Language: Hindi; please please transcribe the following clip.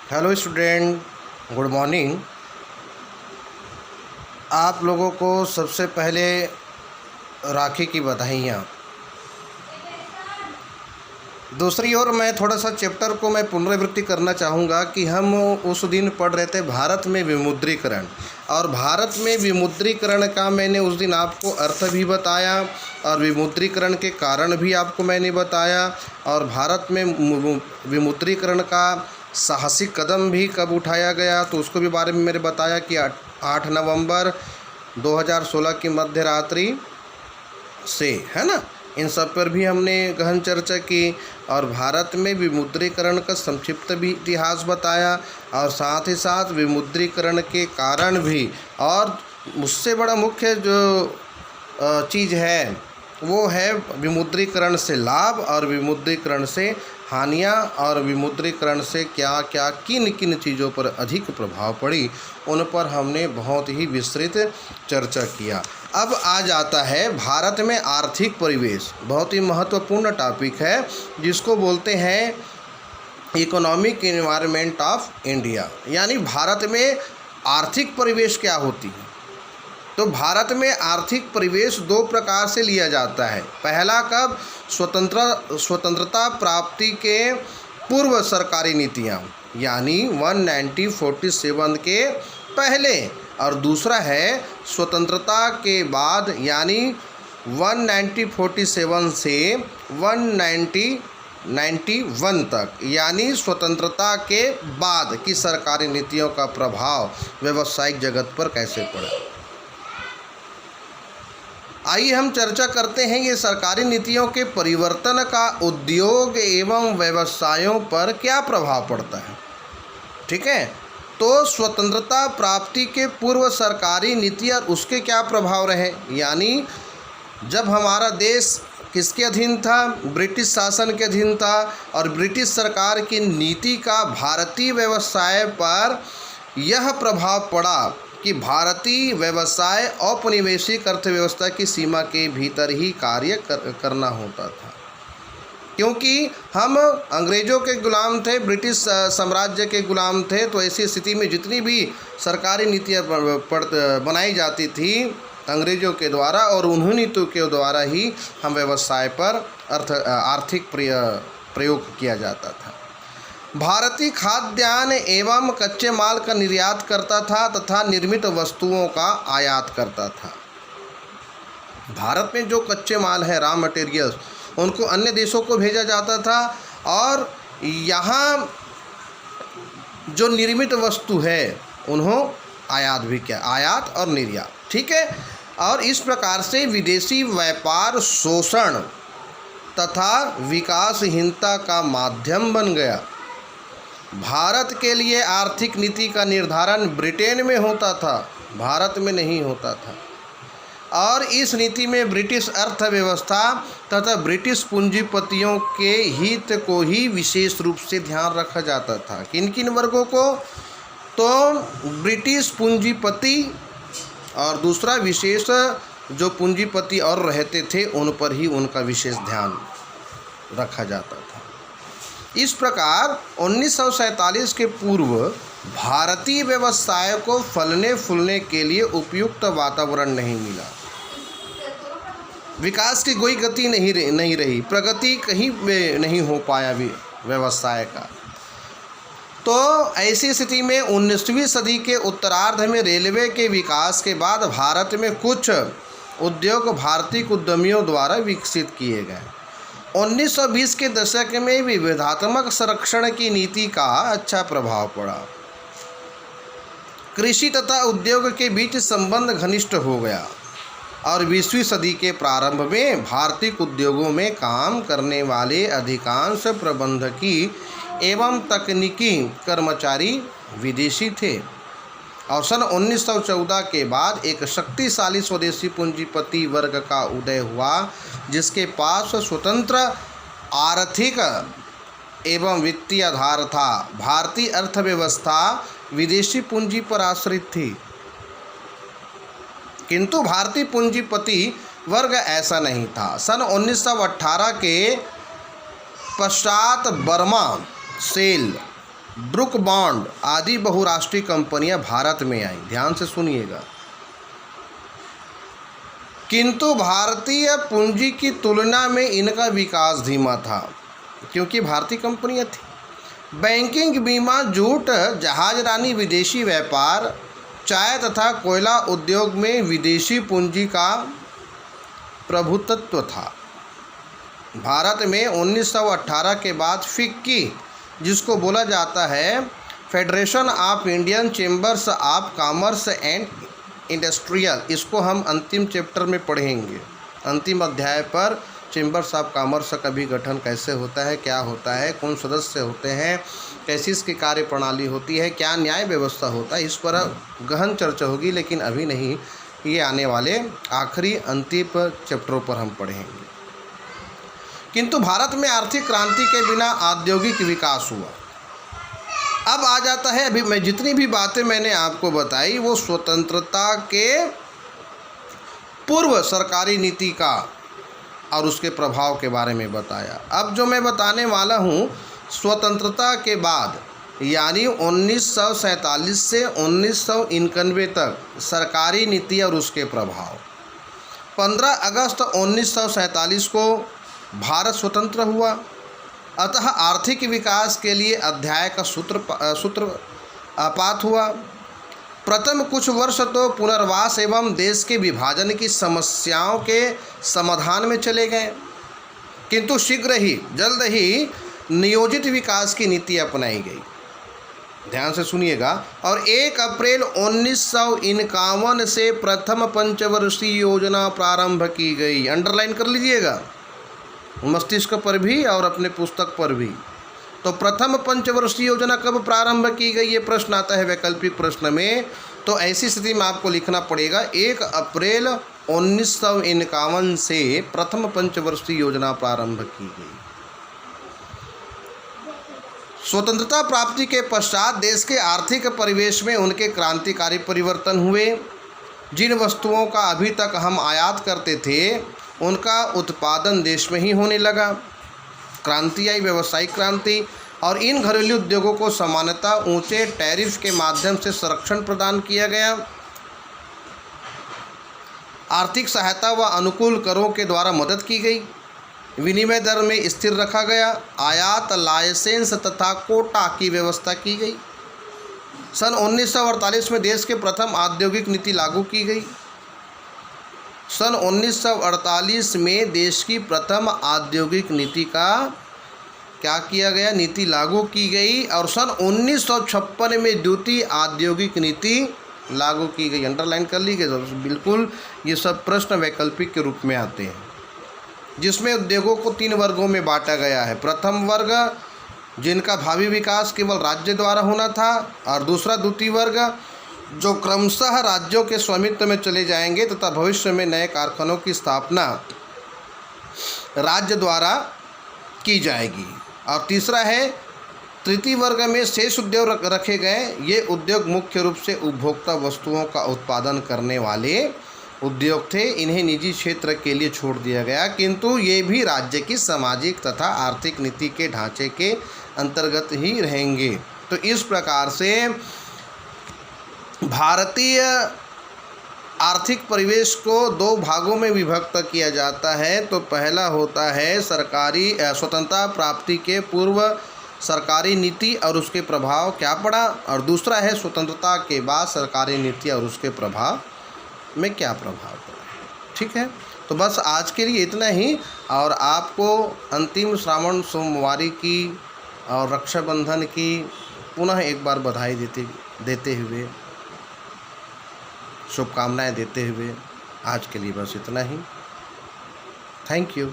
Hello student, good morning. आप लोगों को सबसे पहले राखी की बधाइयाँ। दूसरी ओर मैं थोड़ा सा चैप्टर को मैं पुनरावृत्ति करना चाहूँगा कि हम उस दिन पढ़ रहे थे भारत में विमुद्रीकरण, और भारत में विमुद्रीकरण का मैंने उस दिन आपको अर्थ भी बताया और विमुद्रीकरण के कारण भी आपको मैंने बताया, और भारत में विमुद्रीकरण का साहसिक कदम भी कब उठाया गया तो उसको भी बारे में मैंने बताया कि 8 नवंबर 2016 की मध्य रात्रि से, है ना। इन सब पर भी हमने गहन चर्चा की और भारत में विमुद्रीकरण का संक्षिप्त भी इतिहास बताया, और साथ ही साथ विमुद्रीकरण के कारण भी, और उससे बड़ा मुख्य जो चीज़ है वो है विमुद्रीकरण से लाभ और विमुद्रीकरण से हानियाँ, और विमुद्रीकरण से क्या क्या किन किन चीज़ों पर अधिक प्रभाव पड़ी उन पर हमने बहुत ही विस्तृत चर्चा किया। अब आ जाता है भारत में आर्थिक परिवेश, बहुत ही महत्वपूर्ण टॉपिक है जिसको बोलते हैं इकोनॉमिक एनवायरनमेंट ऑफ इंडिया, यानी भारत में आर्थिक परिवेश क्या होती है। तो भारत में आर्थिक परिवेश दो प्रकार से लिया जाता है। पहला कब, स्वतंत्रता प्राप्ति के पूर्व सरकारी नीतियाँ, यानी 1947 के पहले, और दूसरा है स्वतंत्रता के बाद, यानी 1947 से 1991 तक, यानी स्वतंत्रता के बाद की सरकारी नीतियों का प्रभाव व्यावसायिक जगत पर कैसे पड़ा। आइए हम चर्चा करते हैं ये सरकारी नीतियों के परिवर्तन का उद्योग एवं व्यवसायों पर क्या प्रभाव पड़ता है। ठीक है, तो स्वतंत्रता प्राप्ति के पूर्व सरकारी नीति और उसके क्या प्रभाव रहे, यानी जब हमारा देश किसके अधीन था, ब्रिटिश शासन के अधीन था, और ब्रिटिश सरकार की नीति का भारतीय व्यवसाय पर यह प्रभाव पड़ा कि भारतीय व्यवसाय औपनिवेशिक अर्थव्यवस्था की सीमा के भीतर ही कार्य करना होता था, क्योंकि हम अंग्रेज़ों के गुलाम थे, ब्रिटिश साम्राज्य के गुलाम थे। तो ऐसी स्थिति में जितनी भी सरकारी नीतियाँ बनाई जाती थी अंग्रेज़ों के द्वारा, और उन्हीं नीतियों के द्वारा ही हम व्यवसाय पर आर्थिक प्रयोग किया जाता था। भारतीय खाद्यान्न एवं कच्चे माल का निर्यात करता था तथा निर्मित वस्तुओं का आयात करता था। भारत में जो कच्चे माल है, रॉ मटेरियल्स, उनको अन्य देशों को भेजा जाता था, और यहाँ जो निर्मित वस्तु है उन्हों आयात भी किया, आयात और निर्यात। ठीक है, और इस प्रकार से विदेशी व्यापार शोषण तथा विकासहीनता का माध्यम बन गया। भारत के लिए आर्थिक नीति का निर्धारण ब्रिटेन में होता था, भारत में नहीं होता था, और इस नीति में ब्रिटिश अर्थव्यवस्था तथा ब्रिटिश पूंजीपतियों के हित को ही विशेष रूप से ध्यान रखा जाता था। किन किन वर्गों को, तो ब्रिटिश पूंजीपति, और दूसरा विशेष जो पूंजीपति और रहते थे उन पर ही उनका विशेष ध्यान रखा जाता था। इस प्रकार 1947 के पूर्व भारतीय व्यवसाय को फलने फूलने के लिए उपयुक्त वातावरण नहीं मिला, विकास की कोई गति नहीं रही, प्रगति कहीं नहीं हो पाया व्यवसाय का। तो ऐसी स्थिति में 19वीं सदी के उत्तरार्ध में रेलवे के विकास के बाद भारत में कुछ उद्योग भारतीय उद्यमियों द्वारा विकसित किए गए। 1920 के दशक में विविधात्मक संरक्षण की नीति का अच्छा प्रभाव पड़ा। कृषि तथा उद्योग के बीच संबंध घनिष्ठ हो गया, और 20वीं सदी के प्रारंभ में भारतीय उद्योगों में काम करने वाले अधिकांश प्रबंधकीय एवं तकनीकी कर्मचारी विदेशी थे, और सन 1914 के बाद एक शक्तिशाली स्वदेशी पूंजीपति वर्ग का उदय हुआ, जिसके पास स्वतंत्र आर्थिक एवं वित्तीय आधार था। भारतीय अर्थव्यवस्था विदेशी पूंजी पर आश्रित थी, किंतु भारतीय पूंजीपति वर्ग ऐसा नहीं था। सन 1918 के पश्चात बर्मा सेल ब्रुक बॉन्ड आदि बहुराष्ट्रीय कंपनियां भारत में आई। ध्यान से सुनिएगा। किंतु भारतीय पूंजी की तुलना में इनका विकास धीमा था, क्योंकि भारतीय कंपनियां थी। बैंकिंग, बीमा, जूट, जहाजरानी, विदेशी व्यापार, चाय तथा कोयला उद्योग में विदेशी पूंजी का प्रभुत्व था। भारत में 1918 के बाद फिक्की, जिसको बोला जाता है federation of Indian chambers of commerce and industrial, इसको हम अंतिम चैप्टर में पढ़ेंगे। अंतिम अध्याय पर चेंबर्स ऑफ कॉमर्स का भी गठन कैसे होता है, क्या होता है, कौन सदस्य होते हैं, कैसी इसकी कार्य प्रणाली होती है, क्या न्याय व्यवस्था होता है, इस पर गहन चर्चा होगी। लेकिन अभी नहीं, ये आने वाले आखिरी अंतिम चैप्टरों पर हम पढ़ेंगे। किंतु भारत में आर्थिक क्रांति के बिना औद्योगिक विकास हुआ। अब आ जाता है, अभी मैं जितनी भी बातें मैंने आपको बताई वो स्वतंत्रता के पूर्व सरकारी नीति का और उसके प्रभाव के बारे में बताया। अब जो मैं बताने वाला हूँ स्वतंत्रता के बाद, यानी 1947 से 1991 तक सरकारी नीति और उसके प्रभाव। 15 अगस्त 1947 को भारत स्वतंत्र हुआ, अतः आर्थिक विकास के लिए अध्याय का सूत्रपात हुआ। प्रथम कुछ वर्ष तो पुनर्वास एवं देश के विभाजन की समस्याओं के समाधान में चले गए, किंतु शीघ्र ही, जल्द ही नियोजित विकास की नीति अपनाई गई। ध्यान से सुनिएगा। और 1 अप्रैल 1951 से प्रथम पंचवर्षीय योजना प्रारंभ की गई। अंडरलाइन कर लीजिएगा, मस्तिष्क पर भी और अपने पुस्तक पर भी। तो प्रथम पंचवर्षीय योजना कब प्रारंभ की गई, ये प्रश्न आता है वैकल्पिक प्रश्न में। तो ऐसी स्थिति में आपको लिखना पड़ेगा 1 अप्रैल 1951 से प्रथम पंचवर्षीय योजना प्रारंभ की गई। स्वतंत्रता प्राप्ति के पश्चात देश के आर्थिक परिवेश में उनके क्रांतिकारी परिवर्तन हुए। जिन वस्तुओं का अभी तक हम आयात करते थे उनका उत्पादन देश में ही होने लगा। क्रांति आई, व्यावसायिक क्रांति, और इन घरेलू उद्योगों को सामान्यतः ऊंचे टैरिफ के माध्यम से संरक्षण प्रदान किया गया। आर्थिक सहायता व अनुकूल करों के द्वारा मदद की गई। विनिमय दर में स्थिर रखा गया। आयात लाइसेंस तथा कोटा की व्यवस्था की गई। सन 1948 में देश के प्रथम औद्योगिक नीति लागू की गई। सन 1948 में देश की प्रथम औद्योगिक नीति का क्या किया गया, नीति लागू की गई। और सन 1956 में द्वितीय औद्योगिक नीति लागू की गई। अंडरलाइन कर लीजिए बिल्कुल। ये सब प्रश्न वैकल्पिक के रूप में आते हैं, जिसमें उद्योगों को 3 वर्गों में बांटा गया है। प्रथम वर्ग जिनका भावी विकास केवल राज्य द्वारा होना था, और दूसरा द्वितीय वर्ग जो क्रमशः राज्यों के स्वामित्व में चले जाएंगे तथा भविष्य में नए कारखानों की स्थापना राज्य द्वारा की जाएगी। और तीसरा है तृतीय वर्ग में शेष उद्योग रखे गए। ये उद्योग मुख्य रूप से उपभोक्ता वस्तुओं का उत्पादन करने वाले उद्योग थे। इन्हें निजी क्षेत्र के लिए छोड़ दिया गया, किंतु ये भी राज्य की सामाजिक तथा आर्थिक नीति के ढांचे के अंतर्गत ही रहेंगे। तो इस प्रकार से भारतीय आर्थिक परिवेश को 2 भागों में विभक्त किया जाता है। तो पहला होता है सरकारी स्वतंत्रता प्राप्ति के पूर्व सरकारी नीति और उसके प्रभाव क्या पड़ा, और दूसरा है स्वतंत्रता के बाद सरकारी नीति और उसके प्रभाव में क्या प्रभाव पड़ा। ठीक है, तो बस आज के लिए इतना ही। और आपको अंतिम श्रावण सोमवारी की और रक्षाबंधन की पुनः एक बार बधाई देते हुए, शुभकामनाएं देते हुए आज के लिए बस इतना ही। Thank you.